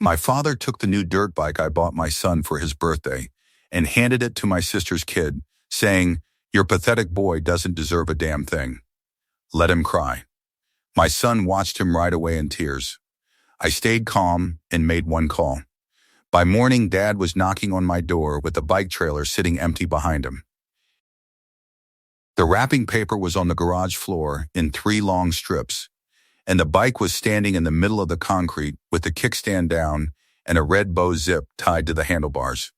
My father took the new dirt bike I bought my son for his birthday and handed it to my sister's kid, saying, "Your pathetic boy doesn't deserve a damn thing. Let him cry." My son watched him ride away in tears. I stayed calm and made one call. By morning, Dad was knocking on my door with the bike trailer sitting empty behind him. The wrapping paper was on the garage floor in 3 long strips, and the bike was standing in the middle of the concrete with the kickstand down and a red bow zip tied to the handlebars.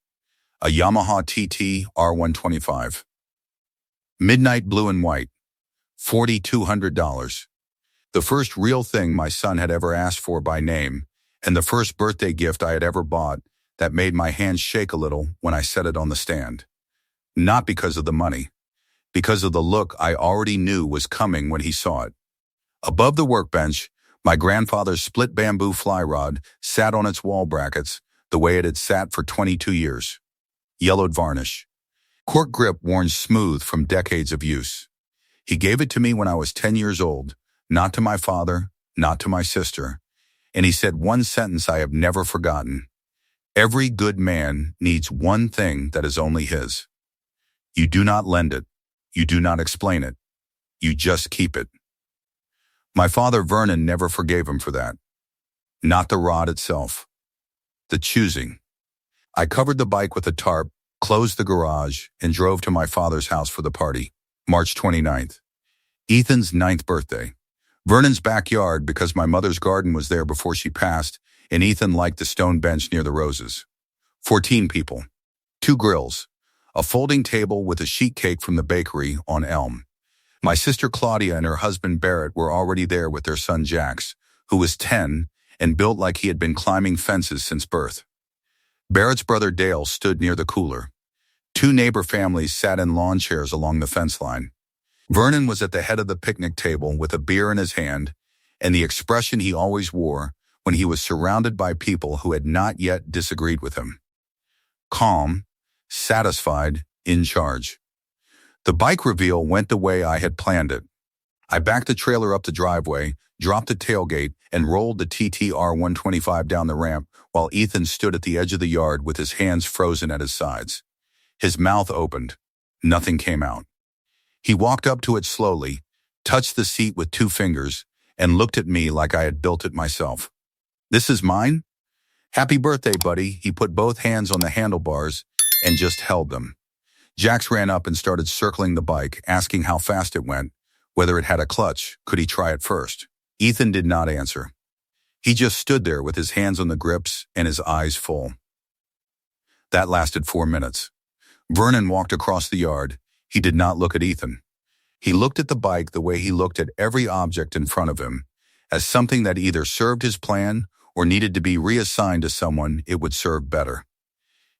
A Yamaha TT R125. Midnight blue and white. $4,200. The first real thing my son had ever asked for by name, and the first birthday gift I had ever bought that made my hands shake a little when I set it on the stand. Not because of the money, because of the look I already knew was coming when he saw it. Above the workbench, my grandfather's split bamboo fly rod sat on its wall brackets the way it had sat for 22 years. Yellowed varnish. Cork grip worn smooth from decades of use. He gave it to me when I was 10 years old, not to my father, not to my sister, and he said one sentence I have never forgotten. Every good man needs one thing that is only his. You do not lend it. You do not explain it. You just keep it. My father, Vernon, never forgave him for that. Not the rod itself. The choosing. I covered the bike with a tarp, closed the garage, and drove to my father's house for the party. March 29th. Ethan's 9th birthday. Vernon's backyard because my mother's garden was there before she passed, and Ethan liked the stone bench near the roses. 14 people. 2 grills. A folding table with a sheet cake from the bakery on Elm. My sister Claudia and her husband Barrett were already there with their son Jax, who was 10 and built like he had been climbing fences since birth. Barrett's brother Dale stood near the cooler. 2 neighbor families sat in lawn chairs along the fence line. Vernon was at the head of the picnic table with a beer in his hand and the expression he always wore when he was surrounded by people who had not yet disagreed with him. Calm, satisfied, in charge. The bike reveal went the way I had planned it. I backed the trailer up the driveway, dropped the tailgate, and rolled the TTR 125 down the ramp while Ethan stood at the edge of the yard with his hands frozen at his sides. His mouth opened. Nothing came out. He walked up to it slowly, touched the seat with 2 fingers, and looked at me like I had built it myself. "This is mine?" "Happy birthday, buddy." He put both hands on the handlebars and just held them. Jax ran up and started circling the bike, asking how fast it went, whether it had a clutch, could he try it first. Ethan did not answer. He just stood there with his hands on the grips and his eyes full. That lasted 4 minutes. Vernon walked across the yard. He did not look at Ethan. He looked at the bike the way he looked at every object in front of him, as something that either served his plan or needed to be reassigned to someone it would serve better.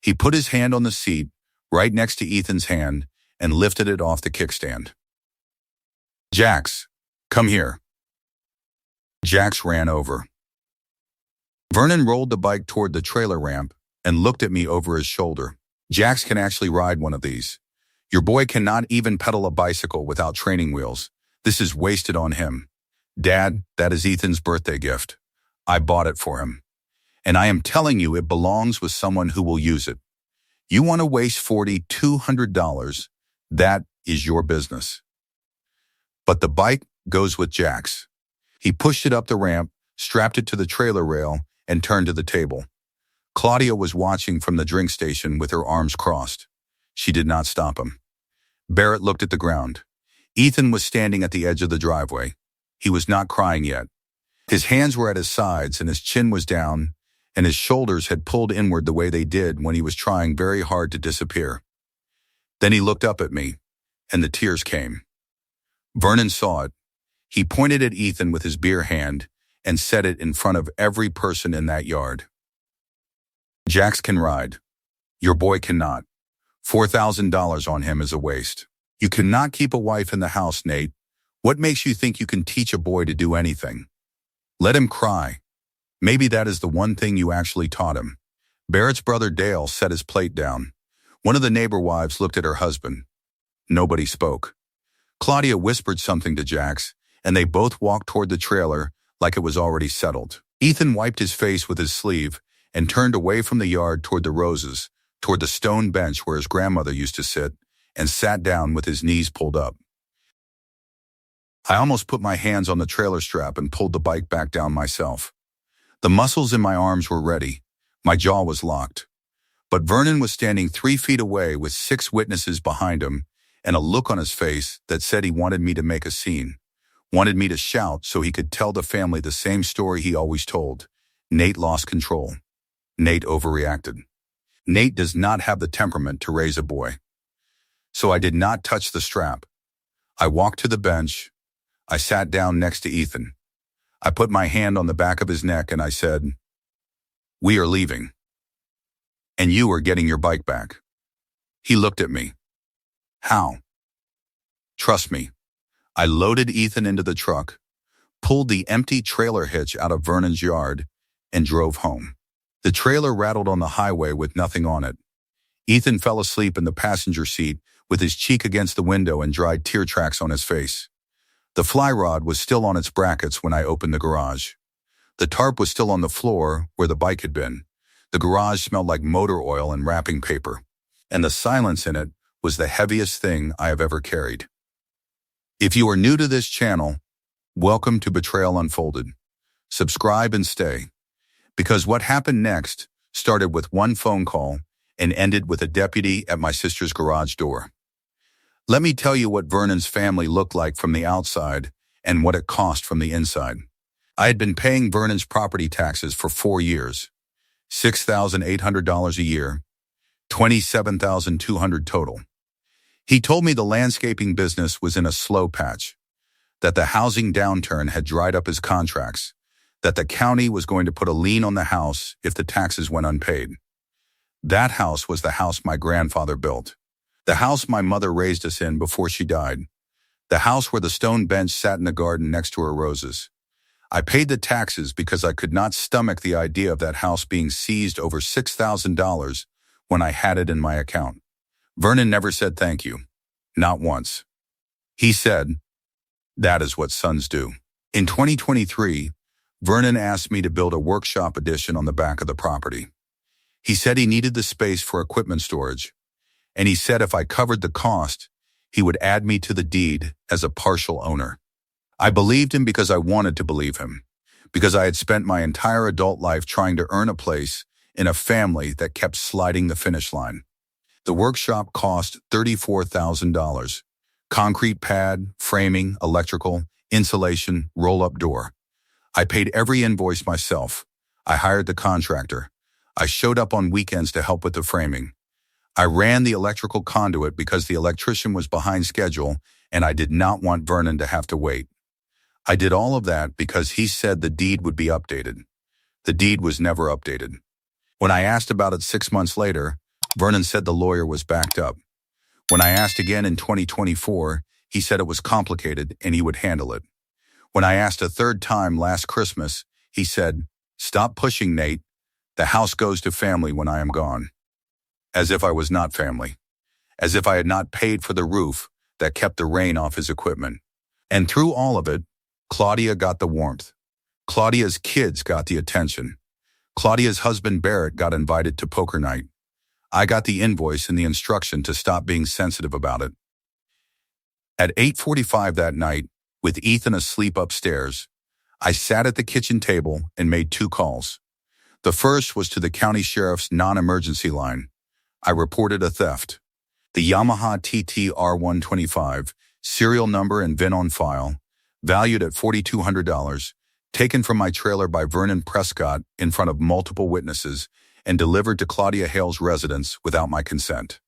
He put his hand on the seat, right next to Ethan's hand, and lifted it off the kickstand. "Jax, come here." Jax ran over. Vernon rolled the bike toward the trailer ramp and looked at me over his shoulder. "Jax can actually ride one of these. Your boy cannot even pedal a bicycle without training wheels. This is wasted on him. Dad, that is Ethan's birthday gift. I bought it for him. And I am telling you it belongs with someone who will use it. You want to waste $4,200, that is your business. But the bike goes with Jax." He pushed it up the ramp, strapped it to the trailer rail, and turned to the table. Claudia was watching from the drink station with her arms crossed. She did not stop him. Barrett looked at the ground. Ethan was standing at the edge of the driveway. He was not crying yet. His hands were at his sides and his chin was down, and his shoulders had pulled inward the way they did when he was trying very hard to disappear. Then he looked up at me, and the tears came. Vernon saw it. He pointed at Ethan with his beer hand and said it in front of every person in that yard. "Jax can ride. Your boy cannot. $4,000 on him is a waste. You cannot keep a wife in the house, Nate. What makes you think you can teach a boy to do anything? Let him cry. Maybe that is the one thing you actually taught him." Barrett's brother Dale set his plate down. One of the neighbor wives looked at her husband. Nobody spoke. Claudia whispered something to Jax, and they both walked toward the trailer like it was already settled. Ethan wiped his face with his sleeve, and turned away from the yard toward the roses, toward the stone bench where his grandmother used to sit, and sat down with his knees pulled up. I almost put my hands on the trailer strap and pulled the bike back down myself. The muscles in my arms were ready. My jaw was locked. But Vernon was standing 3 feet away with 6 witnesses behind him and a look on his face that said he wanted me to make a scene, wanted me to shout so he could tell the family the same story he always told. Nate lost control. Nate overreacted. Nate does not have the temperament to raise a boy. So I did not touch the strap. I walked to the bench. I sat down next to Ethan. I put my hand on the back of his neck and I said, "We are leaving. And you are getting your bike back." He looked at me. "How?" "Trust me." I loaded Ethan into the truck, pulled the empty trailer hitch out of Vernon's yard, and drove home. The trailer rattled on the highway with nothing on it. Ethan fell asleep in the passenger seat with his cheek against the window and dried tear tracks on his face. The fly rod was still on its brackets when I opened the garage. The tarp was still on the floor where the bike had been. The garage smelled like motor oil and wrapping paper, and the silence in it was the heaviest thing I have ever carried. If you are new to this channel, welcome to Betrayal Unfolded. Subscribe and stay, because what happened next started with one phone call and ended with a deputy at my sister's garage door. Let me tell you what Vernon's family looked like from the outside and what it cost from the inside. I had been paying Vernon's property taxes for 4 years, $6,800 a year, $27,200 total. He told me the landscaping business was in a slow patch, that the housing downturn had dried up his contracts, that the county was going to put a lien on the house if the taxes went unpaid. That house was the house my grandfather built. The house my mother raised us in before she died. The house where the stone bench sat in the garden next to her roses. I paid the taxes because I could not stomach the idea of that house being seized over $6,000 when I had it in my account. Vernon never said thank you. Not once. He said, "That is what sons do." In 2023, Vernon asked me to build a workshop addition on the back of the property. He said he needed the space for equipment storage, and he said if I covered the cost, he would add me to the deed as a partial owner. I believed him because I wanted to believe him, because I had spent my entire adult life trying to earn a place in a family that kept sliding the finish line. The workshop cost $34,000. Concrete pad, framing, electrical, insulation, roll-up door. I paid every invoice myself. I hired the contractor. I showed up on weekends to help with the framing. I ran the electrical conduit because the electrician was behind schedule and I did not want Vernon to have to wait. I did all of that because he said the deed would be updated. The deed was never updated. When I asked about it 6 months later, Vernon said the lawyer was backed up. When I asked again in 2024, he said it was complicated and he would handle it. When I asked a third time last Christmas, he said, "Stop pushing, Nate. The house goes to family when I am gone." As if I was not family. As if I had not paid for the roof that kept the rain off his equipment. And through all of it, Claudia got the warmth. Claudia's kids got the attention. Claudia's husband Barrett got invited to poker night. I got the invoice and the instruction to stop being sensitive about it. At 8:45 that night, with Ethan asleep upstairs, I sat at the kitchen table and made 2 calls. The first was to the county sheriff's non-emergency line. I reported a theft. The Yamaha TTR125, serial number and VIN on file, valued at $4,200, taken from my trailer by Vernon Prescott in front of multiple witnesses and delivered to Claudia Hale's residence without my consent.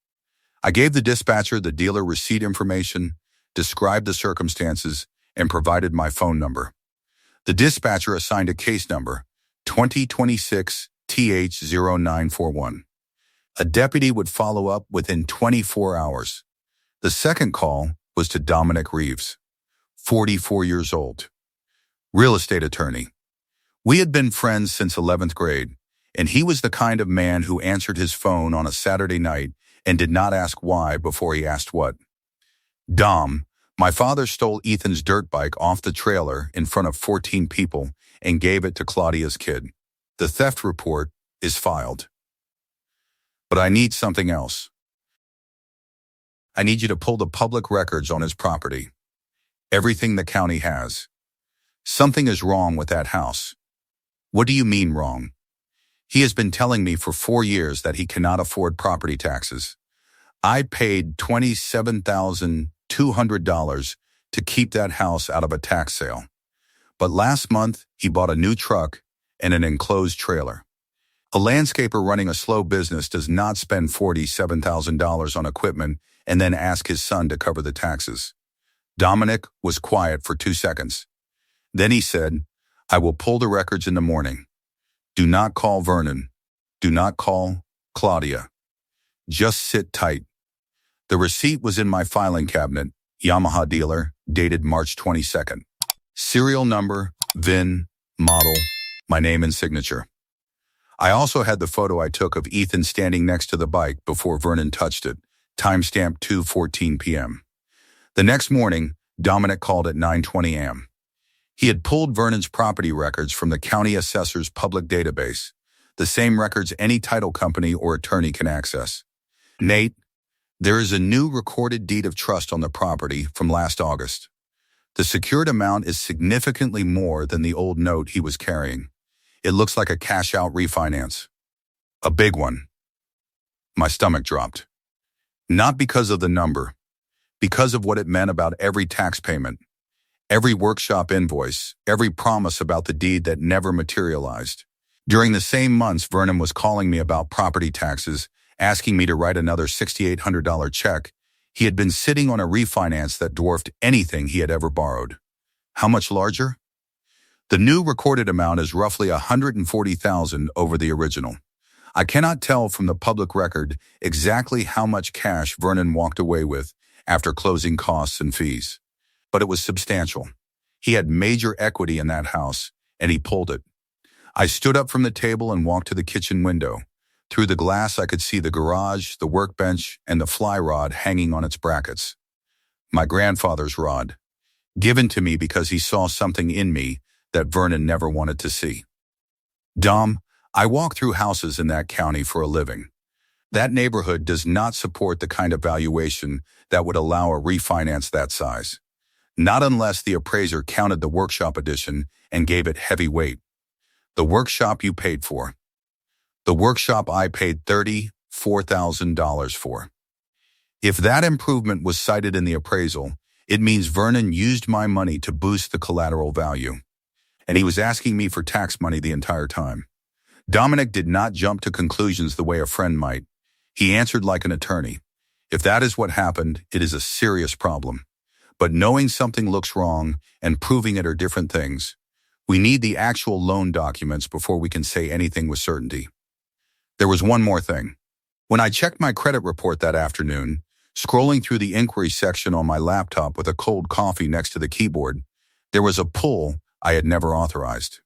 I gave the dispatcher the dealer receipt information, described the circumstances, and provided my phone number. The dispatcher assigned a case number, 2026 TH0941. A deputy would follow up within 24 hours. The second call was to Dominic Reeves, 44 years old, real estate attorney. We had been friends since 11th grade, and he was the kind of man who answered his phone on a Saturday night and did not ask why before he asked what. "Dom, my father stole Ethan's dirt bike off the trailer in front of 14 people and gave it to Claudia's kid. The theft report is filed. But I need something else. I need you to pull the public records on his property. Everything the county has. Something is wrong with that house. What do you mean wrong? He has been telling me for 4 years that he cannot afford property taxes. I paid $27,200 to keep that house out of a tax sale. But last month, he bought a new truck and an enclosed trailer. A landscaper running a slow business does not spend $47,000 on equipment and then ask his son to cover the taxes. Dominic was quiet for 2 seconds. Then he said, I will pull the records in the morning. Do not call Vernon. Do not call Claudia. Just sit tight. The receipt was in my filing cabinet, Yamaha dealer, dated March 22nd. Serial number, VIN, model, my name and signature. I also had the photo I took of Ethan standing next to the bike before Vernon touched it, timestamp 2:14 p.m. The next morning, Dominic called at 9:20 a.m. He had pulled Vernon's property records from the county assessor's public database, the same records any title company or attorney can access. Nate, there is a new recorded deed of trust on the property from last August. The secured amount is significantly more than the old note he was carrying. It looks like a cash-out refinance. A big one. My stomach dropped. Not because of the number, because of what it meant about every tax payment, every workshop invoice, every promise about the deed that never materialized. During the same months, Vernon was calling me about property taxes, asking me to write another $6,800 check. He had been sitting on a refinance that dwarfed anything he had ever borrowed. How much larger? The new recorded amount is roughly $140,000 over the original. I cannot tell from the public record exactly how much cash Vernon walked away with after closing costs and fees. But it was substantial. He had major equity in that house, and he pulled it. I stood up from the table and walked to the kitchen window. Through the glass, I could see the garage, the workbench, and the fly rod hanging on its brackets. My grandfather's rod, given to me because he saw something in me that Vernon never wanted to see. Dom, I walk through houses in that county for a living. That neighborhood does not support the kind of valuation that would allow a refinance that size. Not unless the appraiser counted the workshop addition and gave it heavy weight. The workshop you paid for. The workshop I paid $34,000 for. If that improvement was cited in the appraisal, it means Vernon used my money to boost the collateral value. And he was asking me for tax money the entire time. Dominic did not jump to conclusions the way a friend might. He answered like an attorney. If that is what happened, it is a serious problem. But knowing something looks wrong and proving it are different things. We need the actual loan documents before we can say anything with certainty. There was one more thing. When I checked my credit report that afternoon, scrolling through the inquiry section on my laptop with a cold coffee next to the keyboard, there was a pull I had never authorized.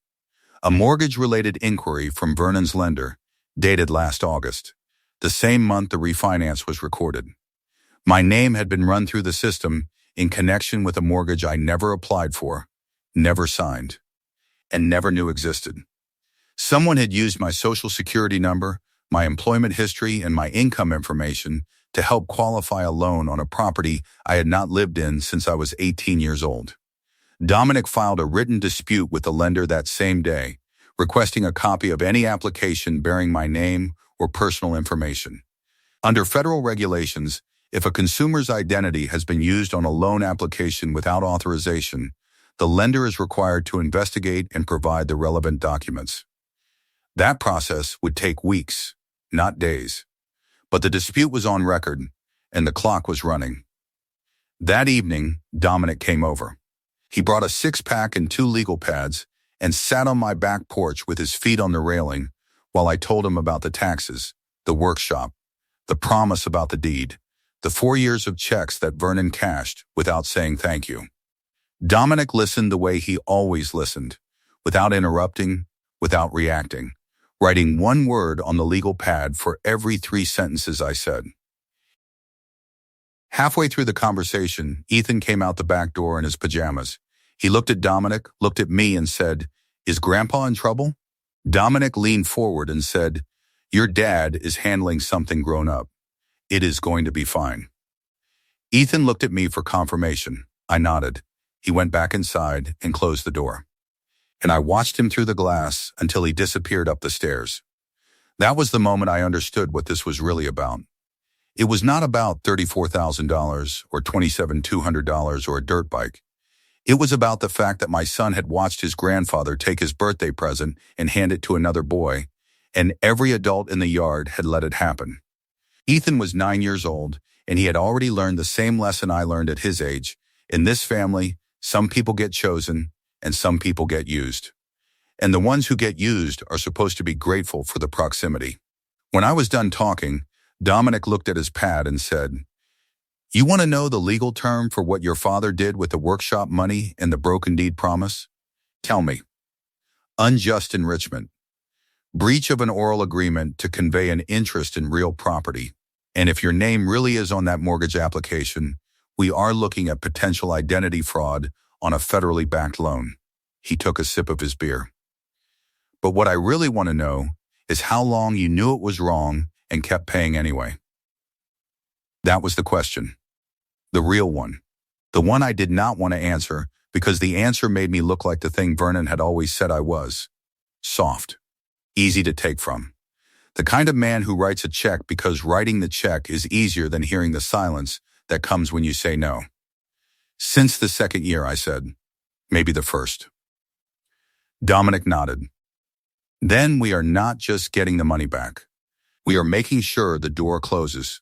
A mortgage-related inquiry from Vernon's lender, dated last August, the same month the refinance was recorded. My name had been run through the system in connection with a mortgage I never applied for, never signed, and never knew existed. Someone had used my social security number, my employment history, and my income information to help qualify a loan on a property I had not lived in since I was 18 years old. Dominic filed a written dispute with the lender that same day, requesting a copy of any application bearing my name or personal information. Under federal regulations, if a consumer's identity has been used on a loan application without authorization, the lender is required to investigate and provide the relevant documents. That process would take weeks, not days. But the dispute was on record, and the clock was running. That evening, Dominic came over. He brought a 6-pack and 2 legal pads and sat on my back porch with his feet on the railing while I told him about the taxes, the workshop, the promise about the deed, the 4 years of checks that Vernon cashed without saying thank you. Dominic listened the way he always listened, without interrupting, without reacting, writing one word on the legal pad for every 3 sentences I said. Halfway through the conversation, Ethan came out the back door in his pajamas. He looked at Dominic, looked at me, and said, "Is Grandpa in trouble?" Dominic leaned forward and said, "Your dad is handling something grown up. It is going to be fine." Ethan looked at me for confirmation. I nodded. He went back inside and closed the door. And I watched him through the glass until he disappeared up the stairs. That was the moment I understood what this was really about. It was not about $34,000 or $27,200 or a dirt bike. It was about the fact that my son had watched his grandfather take his birthday present and hand it to another boy, and every adult in the yard had let it happen. Ethan was 9 years old, and he had already learned the same lesson I learned at his age. In this family, some people get chosen, and some people get used. And the ones who get used are supposed to be grateful for the proximity. When I was done talking, Dominic looked at his pad and said, "You want to know the legal term for what your father did with the workshop money and the broken deed promise? Tell me." Unjust enrichment. Breach of an oral agreement to convey an interest in real property. And if your name really is on that mortgage application, we are looking at potential identity fraud on a federally backed loan. He took a sip of his beer. But what I really want to know is how long you knew it was wrong and kept paying anyway. That was the question. The real one. The one I did not want to answer because the answer made me look like the thing Vernon had always said I was. Soft. Easy to take from. The kind of man who writes a check because writing the check is easier than hearing the silence that comes when you say no. Since the second year, I said. Maybe the first. Dominic nodded. Then we are not just getting the money back. We are making sure the door closes.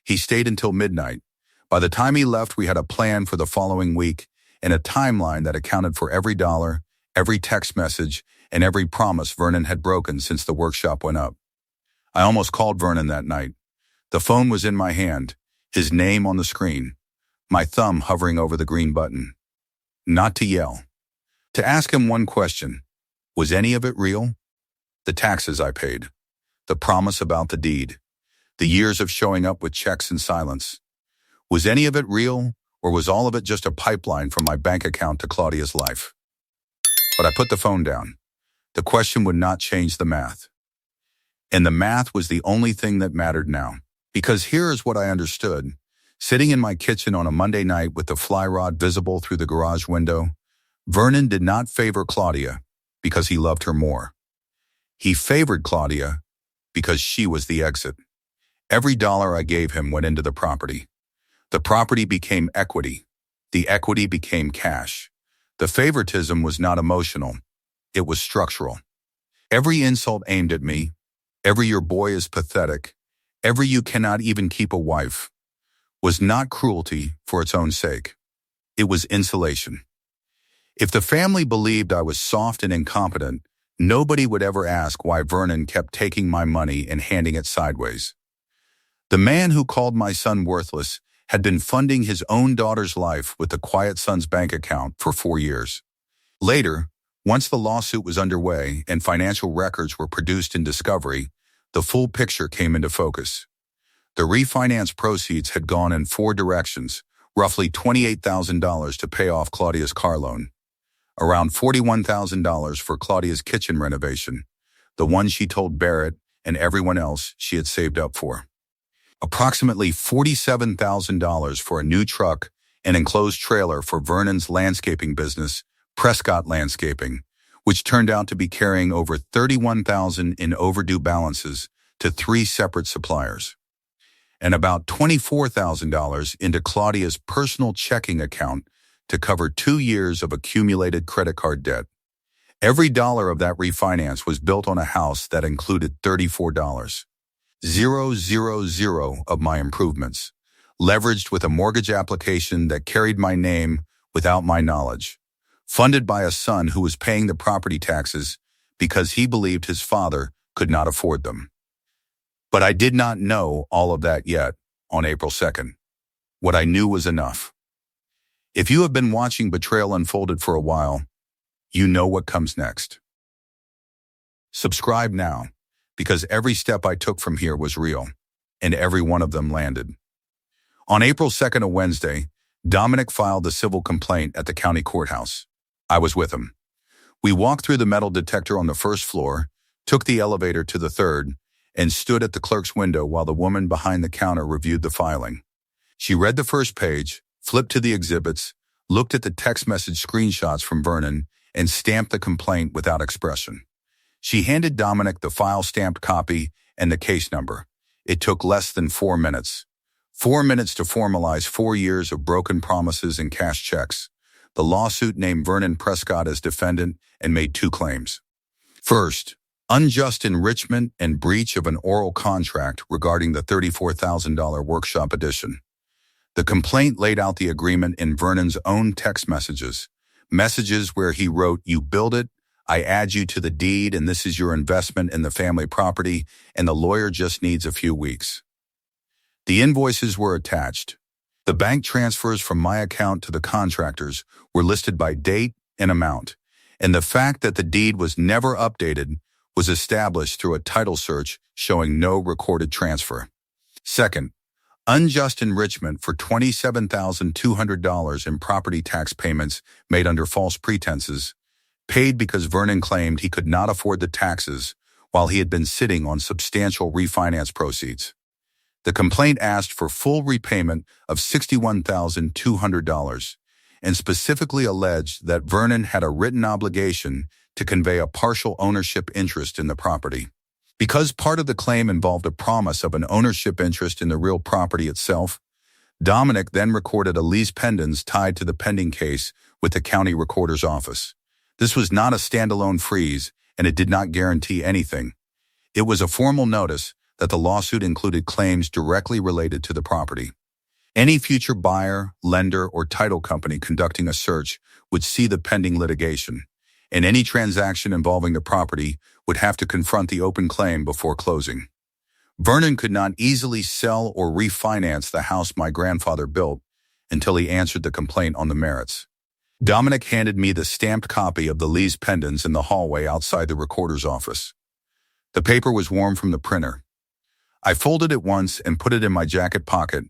He stayed until midnight. By the time he left, we had a plan for the following week and a timeline that accounted for every dollar, every text message, and every promise Vernon had broken since the workshop went up. I almost called Vernon that night. The phone was in my hand, his name on the screen, my thumb hovering over the green button. Not to yell. To ask him one question. Was any of it real? The taxes I paid. The promise about the deed. The years of showing up with checks in silence. Was any of it real, or was all of it just a pipeline from my bank account to Claudia's life? But I put the phone down. The question would not change the math. And the math was the only thing that mattered now. Because here is what I understood. Sitting in my kitchen on a Monday night with the fly rod visible through the garage window, Vernon did not favor Claudia because he loved her more. He favored Claudia because she was the exit. Every dollar I gave him went into the property. The property became equity. The equity became cash. The favoritism was not emotional. It was structural. Every insult aimed at me, every "your boy is pathetic," every "you cannot even keep a wife," was not cruelty for its own sake. It was insulation. If the family believed I was soft and incompetent, nobody would ever ask why Vernon kept taking my money and handing it sideways. The man who called my son worthless had been funding his own daughter's life with the quiet son's bank account for 4 years. Later, once the lawsuit was underway and financial records were produced in discovery, the full picture came into focus. The refinance proceeds had gone in 4 directions, roughly $28,000 to pay off Claudia's car loan, around $41,000 for Claudia's kitchen renovation, the one she told Barrett and everyone else she had saved up for, approximately $47,000 for a new truck and enclosed trailer for Vernon's landscaping business, Prescott Landscaping, which turned out to be carrying over $31,000 in overdue balances to 3 separate suppliers, and about $24,000 into Claudia's personal checking account to cover 2 years of accumulated credit card debt. Every dollar of that refinance was built on a house that included $34,000 of my improvements, leveraged with a mortgage application that carried my name without my knowledge, funded by a son who was paying the property taxes because he believed his father could not afford them. But I did not know all of that yet on April 2nd. What I knew was enough. If you have been watching Betrayal unfolded for a while, you know what comes next. Subscribe now, because every step I took from here was real, and every one of them landed. On April 2nd, a Wednesday, Dominic filed a civil complaint at the county courthouse. I was with him. We walked through the metal detector on the first floor, took the elevator to the third, and stood at the clerk's window while the woman behind the counter reviewed the filing. She read the first page, flipped to the exhibits, looked at the text message screenshots from Vernon, and stamped the complaint without expression. She handed Dominic the file-stamped copy and the case number. It took less than 4 minutes. 4 minutes to formalize 4 years of broken promises and cash checks. The lawsuit named Vernon Prescott as defendant and made 2 claims. First, unjust enrichment and breach of an oral contract regarding the $34,000 workshop addition. The complaint laid out the agreement in Vernon's own text messages where he wrote, "You build it, I add you to the deed, and this is your investment in the family property, and the lawyer just needs a few weeks." The invoices were attached. The bank transfers from my account to the contractors were listed by date and amount, and the fact that the deed was never updated was established through a title search showing no recorded transfer. Second, unjust enrichment for $27,200 in property tax payments made under false pretenses, paid because Vernon claimed he could not afford the taxes while he had been sitting on substantial refinance proceeds. The complaint asked for full repayment of $61,200 and specifically alleged that Vernon had a written obligation to convey a partial ownership interest in the property. Because part of the claim involved a promise of an ownership interest in the real property itself, Dominic then recorded a lease pendens tied to the pending case with the county recorder's office. This was not a standalone freeze, and it did not guarantee anything. It was a formal notice that the lawsuit included claims directly related to the property. Any future buyer, lender, or title company conducting a search would see the pending litigation, and any transaction involving the property would have to confront the open claim before closing. Vernon could not easily sell or refinance the house my grandfather built until he answered the complaint on the merits. Dominic handed me the stamped copy of the lease pendens in the hallway outside the recorder's office. The paper was warm from the printer. I folded it once and put it in my jacket pocket,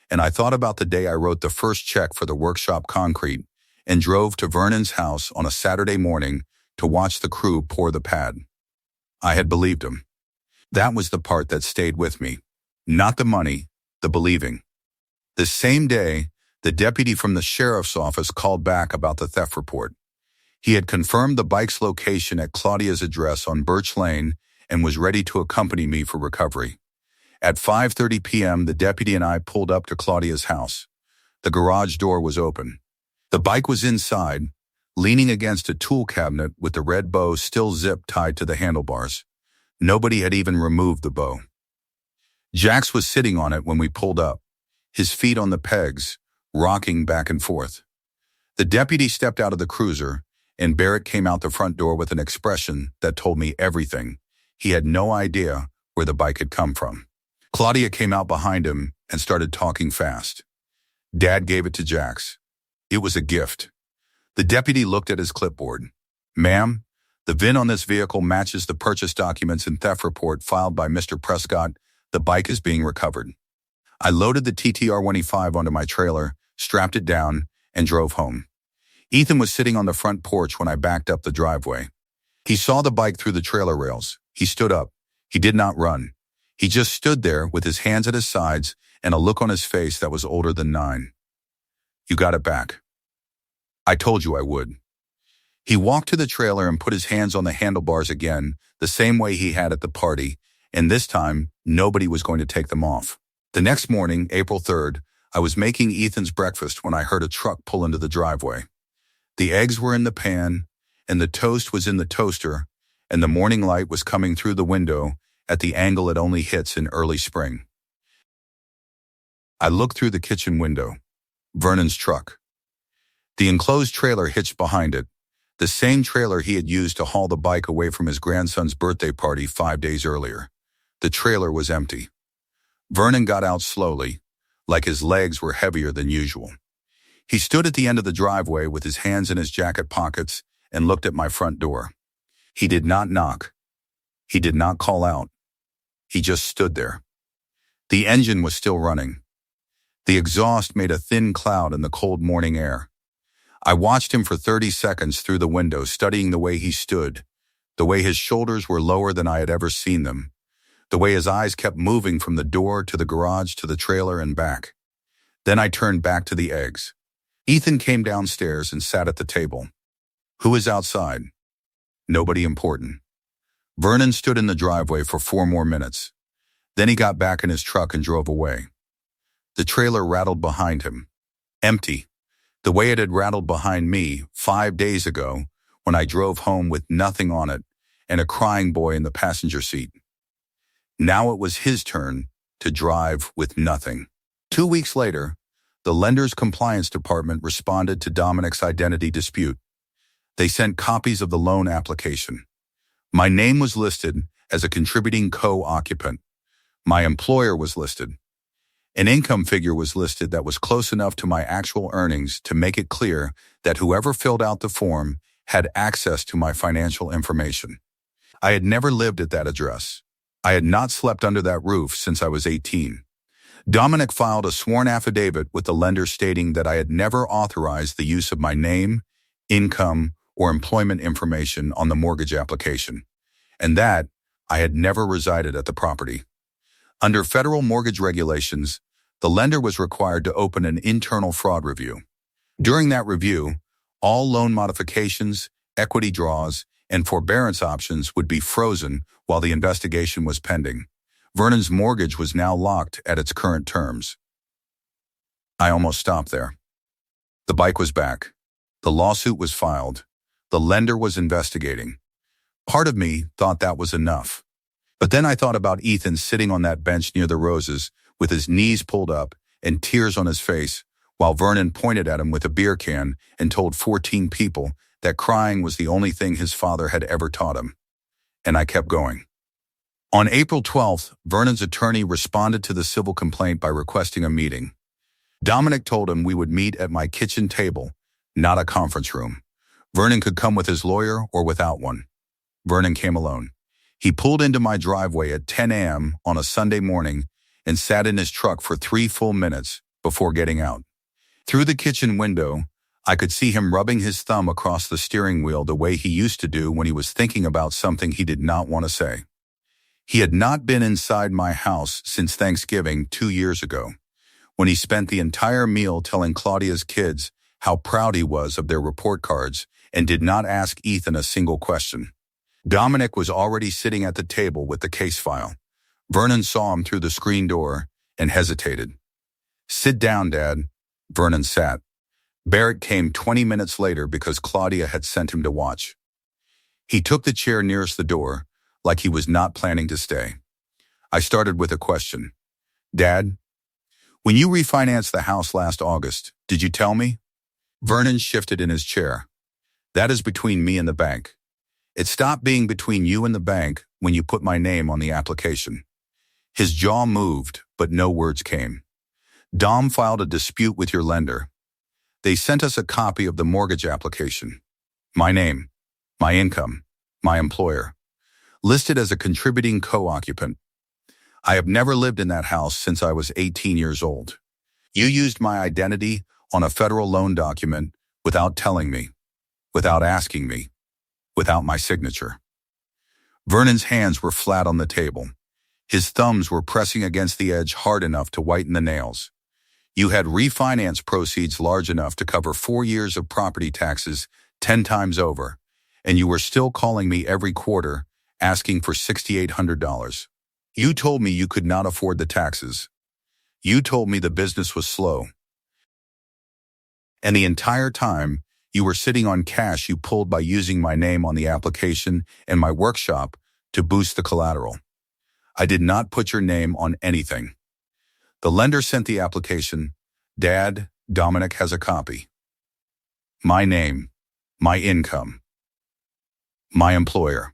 and I thought about the day I wrote the first check for the workshop concrete and drove to Vernon's house on a Saturday morning to watch the crew pour the pad. I had believed him. That was the part that stayed with me. Not the money, the believing. The same day, the deputy from the sheriff's office called back about the theft report. He had confirmed the bike's location at Claudia's address on Birch Lane and was ready to accompany me for recovery. At 5:30 p.m., the deputy and I pulled up to Claudia's house. The garage door was open. The bike was inside, leaning against a tool cabinet with the red bow still zipped tied to the handlebars. Nobody had even removed the bow. Jax was sitting on it when we pulled up, his feet on the pegs, rocking back and forth. The deputy stepped out of the cruiser, and Barrett came out the front door with an expression that told me everything. He had no idea where the bike had come from. Claudia came out behind him and started talking fast. Dad gave it to Jax. It was a gift. The deputy looked at his clipboard. "Ma'am, the VIN on this vehicle matches the purchase documents and theft report filed by Mr. Prescott. The bike is being recovered." I loaded the TTR 125 onto my trailer, strapped it down, and drove home. Ethan was sitting on the front porch when I backed up the driveway. He saw the bike through the trailer rails. He stood up. He did not run. He just stood there with his hands at his sides and a look on his face that was older than 9. "You got it back. I told you I would." He walked to the trailer and put his hands on the handlebars again, the same way he had at the party, and this time, nobody was going to take them off. The next morning, April 3rd, I was making Ethan's breakfast when I heard a truck pull into the driveway. The eggs were in the pan, and the toast was in the toaster, and the morning light was coming through the window at the angle it only hits in early spring. I looked through the kitchen window. Vernon's truck. The enclosed trailer hitched behind it, the same trailer he had used to haul the bike away from his grandson's birthday party 5 days earlier. The trailer was empty. Vernon got out slowly, like his legs were heavier than usual. He stood at the end of the driveway with his hands in his jacket pockets and looked at my front door. He did not knock. He did not call out. He just stood there. The engine was still running. The exhaust made a thin cloud in the cold morning air. I watched him for 30 seconds through the window, studying the way he stood, The way his shoulders were lower than I had ever seen them. The way his eyes kept moving from the door to the garage to the trailer and back. Then I turned back to the eggs. Ethan came downstairs and sat at the table. Who is outside? Nobody important. Vernon stood in the driveway for 4 more minutes. Then he got back in his truck and drove away. The trailer rattled behind him. Empty. The way it had rattled behind me 5 days ago when I drove home with nothing on it and a crying boy in the passenger seat. Now it was his turn to drive with nothing. 2 weeks later, the lender's compliance department responded to Dominic's identity dispute. They sent copies of the loan application. My name was listed as a contributing co-occupant. My employer was listed. An income figure was listed that was close enough to my actual earnings to make it clear that whoever filled out the form had access to my financial information. I had never lived at that address. I had not slept under that roof since I was 18. Dominic filed a sworn affidavit with the lender stating that I had never authorized the use of my name, income, or employment information on the mortgage application, and that I had never resided at the property. Under federal mortgage regulations, the lender was required to open an internal fraud review. During that review, all loan modifications, equity draws, and forbearance options would be frozen while the investigation was pending. Vernon's mortgage was now locked at its current terms. I almost stopped there. The bike was back. The lawsuit was filed. The lender was investigating. Part of me thought that was enough. But then I thought about Ethan sitting on that bench near the roses with his knees pulled up and tears on his face while Vernon pointed at him with a beer can and told 14 people that crying was the only thing his father had ever taught him. And I kept going. On April 12th, Vernon's attorney responded to the civil complaint by requesting a meeting. Dominic told him we would meet at my kitchen table, not a conference room. Vernon could come with his lawyer or without one. Vernon came alone. He pulled into my driveway at 10 a.m. on a Sunday morning and sat in his truck for 3 full minutes before getting out. Through the kitchen window, I could see him rubbing his thumb across the steering wheel the way he used to do when he was thinking about something he did not want to say. He had not been inside my house since Thanksgiving 2 years ago, when he spent the entire meal telling Claudia's kids how proud he was of their report cards and did not ask Ethan a single question. Dominic was already sitting at the table with the case file. Vernon saw him through the screen door and hesitated. "Sit down, Dad." Vernon sat. Barrett came 20 minutes later because Claudia had sent him to watch. He took the chair nearest the door, like he was not planning to stay. I started with a question. "Dad, when you refinanced the house last August, did you tell me?" Vernon shifted in his chair. "That is between me and the bank. It stopped being between you and the bank when you put my name on the application." His jaw moved, but no words came. "Dom filed a dispute with your lender. They sent us a copy of the mortgage application. My name, my income, my employer, listed as a contributing co-occupant. I have never lived in that house since I was 18 years old. You used my identity on a federal loan document without telling me, without asking me, without my signature." Vernon's hands were flat on the table. His thumbs were pressing against the edge hard enough to whiten the nails. "You had refinance proceeds large enough to cover 4 years of property taxes 10 times over, and you were still calling me every quarter asking for $6,800. You told me you could not afford the taxes. You told me the business was slow. And the entire time, you were sitting on cash you pulled by using my name on the application and my workshop to boost the collateral. I did not put your name on anything. The lender sent the application. Dad, Dominic has a copy. My name, my income, my employer.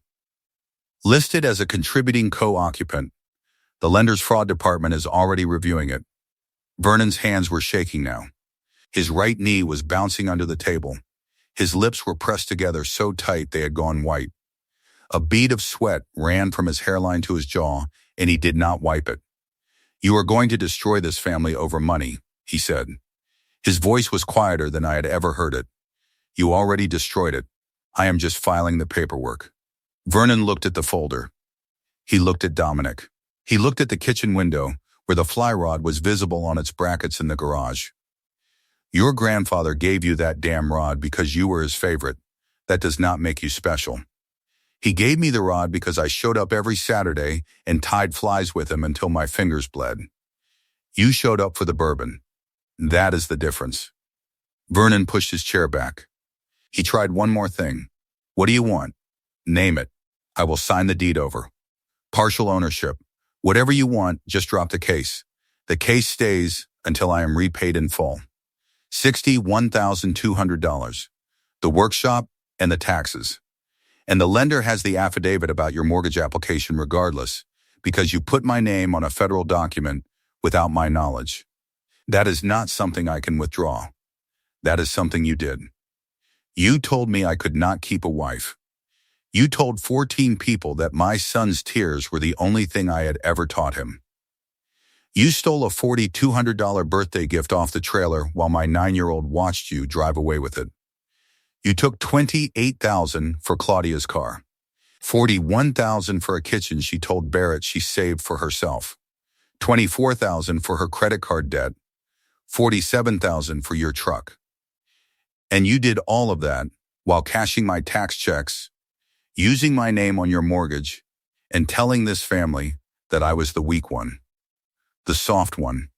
Listed as a contributing co-occupant. The lender's fraud department is already reviewing it." Vernon's hands were shaking now. His right knee was bouncing under the table. His lips were pressed together so tight they had gone white. A bead of sweat ran from his hairline to his jaw, and he did not wipe it. "You are going to destroy this family over money," he said. His voice was quieter than I had ever heard it. "You already destroyed it. I am just filing the paperwork." Vernon looked at the folder. He looked at Dominic. He looked at the kitchen window, where the fly rod was visible on its brackets in the garage. Your grandfather gave you that damn rod because you were his favorite. That does not make you special. He gave me the rod because I showed up every Saturday and tied flies with him until my fingers bled. You showed up for the bourbon. That is the difference. Vernon pushed his chair back. He tried one more thing. What do you want? Name it. I will sign the deed over. Partial ownership. Whatever you want, just drop the case. The case stays until I am repaid in full. $61,200. The workshop and the taxes. And the lender has the affidavit about your mortgage application regardless, because you put my name on a federal document without my knowledge. That is not something I can withdraw. That is something you did. You told me I could not keep a wife. You told 14 people that my son's tears were the only thing I had ever taught him. You stole a $4,200 birthday gift off the trailer while my 9-year-old watched you drive away with it. You took $28,000 for Claudia's car. $41,000 for a kitchen she told Barrett she saved for herself. $24,000 for her credit card debt. $47,000 for your truck. And you did all of that while cashing my tax checks, using my name on your mortgage, and telling this family that I was the weak one, the soft one,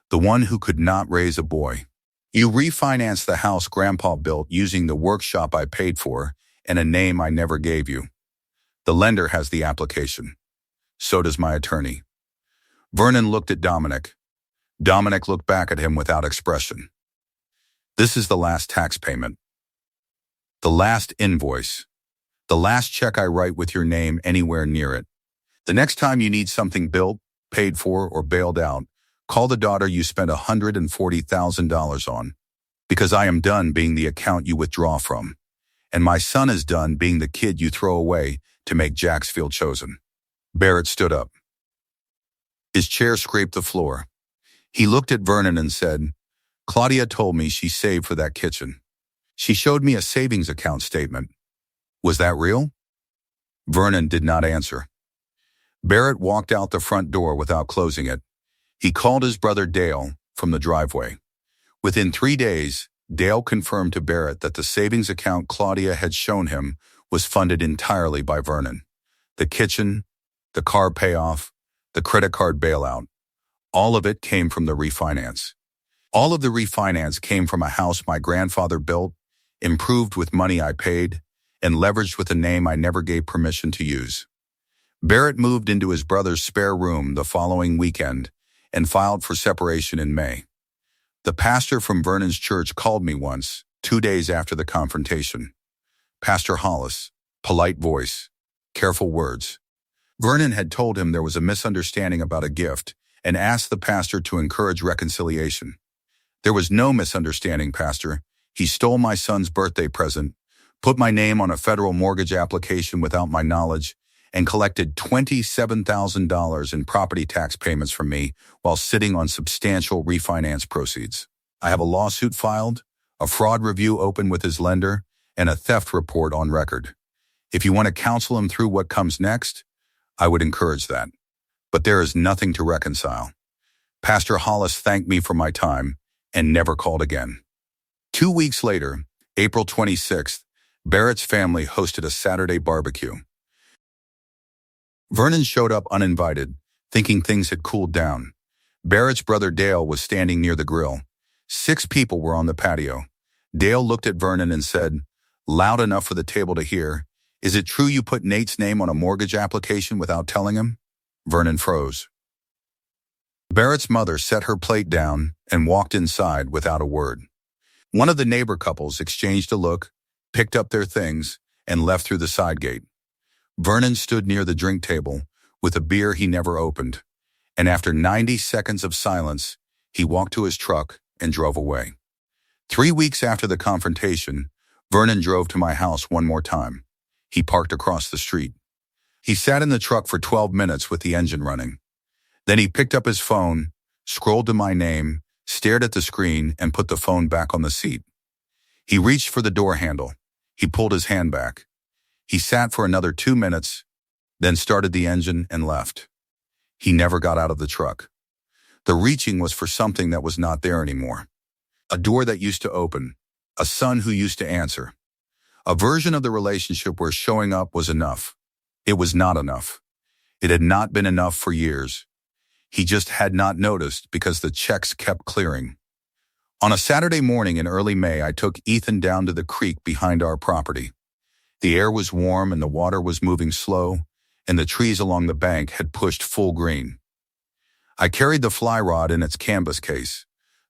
the one who could not raise a boy. You refinanced the house Grandpa built using the workshop I paid for and a name I never gave you. The lender has the application. So does my attorney. Vernon looked at Dominic. Dominic looked back at him without expression. This is the last tax payment. The last invoice. The last check I write with your name anywhere near it. The next time you need something built, paid for, or bailed out, call the daughter you spent $140,000 on, because I am done being the account you withdraw from, and my son is done being the kid you throw away to make Jax feel chosen. Barrett stood up. His chair scraped the floor. He looked at Vernon and said, Claudia told me she saved for that kitchen. She showed me a savings account statement. Was that real? Vernon did not answer. Barrett walked out the front door without closing it. He called his brother Dale from the driveway. Within 3 days, Dale confirmed to Barrett that the savings account Claudia had shown him was funded entirely by Vernon. The kitchen, the car payoff, the credit card bailout, all of it came from the refinance. All of the refinance came from a house my grandfather built, improved with money I paid, and leveraged with a name I never gave permission to use. Barrett moved into his brother's spare room the following weekend and filed for separation in May. The pastor from Vernon's church called me once, 2 days after the confrontation. Pastor Hollis, polite voice, careful words. Vernon had told him there was a misunderstanding about a gift and asked the pastor to encourage reconciliation. There was no misunderstanding, Pastor. He stole my son's birthday present, put my name on a federal mortgage application without my knowledge, and collected $27,000 in property tax payments from me while sitting on substantial refinance proceeds. I have a lawsuit filed, a fraud review open with his lender, and a theft report on record. If you want to counsel him through what comes next, I would encourage that. But there is nothing to reconcile. Pastor Hollis thanked me for my time and never called again. 2 weeks later, April 26th, Barrett's family hosted a Saturday barbecue. Vernon showed up uninvited, thinking things had cooled down. Barrett's brother Dale was standing near the grill. 6 people were on the patio. Dale looked at Vernon and said, loud enough for the table to hear, "Is it true you put Nate's name on a mortgage application without telling him?" Vernon froze. Barrett's mother set her plate down and walked inside without a word. One of the neighbor couples exchanged a look, picked up their things, and left through the side gate. Vernon stood near the drink table with a beer he never opened, and after 90 seconds of silence, he walked to his truck and drove away. 3 weeks after the confrontation, Vernon drove to my house one more time. He parked across the street. He sat in the truck for 12 minutes with the engine running. Then he picked up his phone, scrolled to my name, stared at the screen, and put the phone back on the seat. He reached for the door handle. He pulled his hand back. He sat for another 2 minutes, then started the engine and left. He never got out of the truck. The reaching was for something that was not there anymore. A door that used to open. A son who used to answer. A version of the relationship where showing up was enough. It was not enough. It had not been enough for years. He just had not noticed because the checks kept clearing. On a Saturday morning in early May, I took Ethan down to the creek behind our property. The air was warm and the water was moving slow, and the trees along the bank had pushed full green. I carried the fly rod in its canvas case,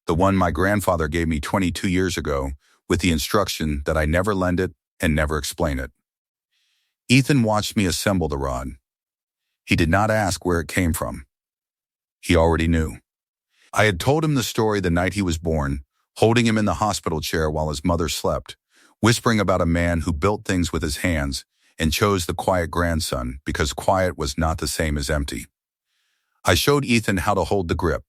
the one my grandfather gave me 22 years ago, with the instruction that I never lend it and never explain it. Ethan watched me assemble the rod. He did not ask where it came from. He already knew. I had told him the story the night he was born, holding him in the hospital chair while his mother slept, whispering about a man who built things with his hands and chose the quiet grandson because quiet was not the same as empty. I showed Ethan how to hold the grip,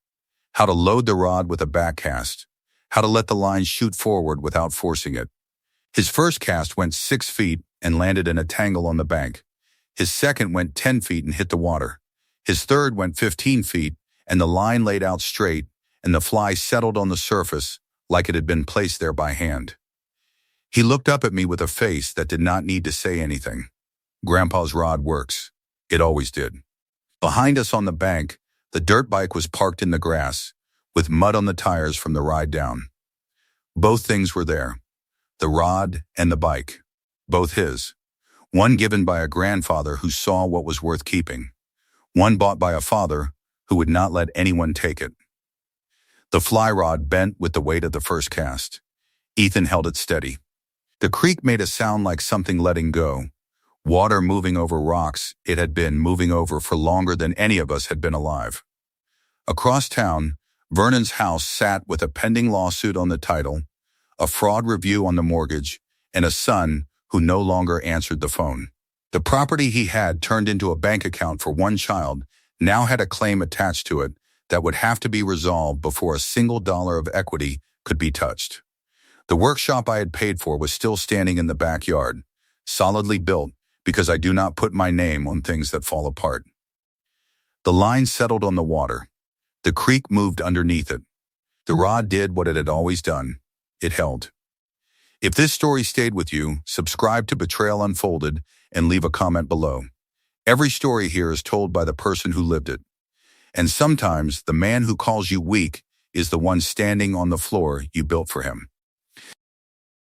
how to load the rod with a back cast, how to let the line shoot forward without forcing it. His first cast went 6 feet and landed in a tangle on the bank. His second went 10 feet and hit the water. His third went 15 feet and the line laid out straight and the fly settled on the surface like it had been placed there by hand. He looked up at me with a face that did not need to say anything. Grandpa's rod works. It always did. Behind us on the bank, the dirt bike was parked in the grass, with mud on the tires from the ride down. Both things were there. The rod and the bike. Both his. One given by a grandfather who saw what was worth keeping. One bought by a father who would not let anyone take it. The fly rod bent with the weight of the first cast. Ethan held it steady. The creek made a sound like something letting go. Water moving over rocks it had been moving over for longer than any of us had been alive. Across town, Vernon's house sat with a pending lawsuit on the title, a fraud review on the mortgage, and a son who no longer answered the phone. The property he had turned into a bank account for one child now had a claim attached to it that would have to be resolved before a single dollar of equity could be touched. The workshop I had paid for was still standing in the backyard, solidly built because I do not put my name on things that fall apart. The line settled on the water. The creek moved underneath it. The rod did what it had always done. It held. If this story stayed with you, subscribe to Betrayal Unfolded and leave a comment below. Every story here is told by the person who lived it. And sometimes the man who calls you weak is the one standing on the floor you built for him.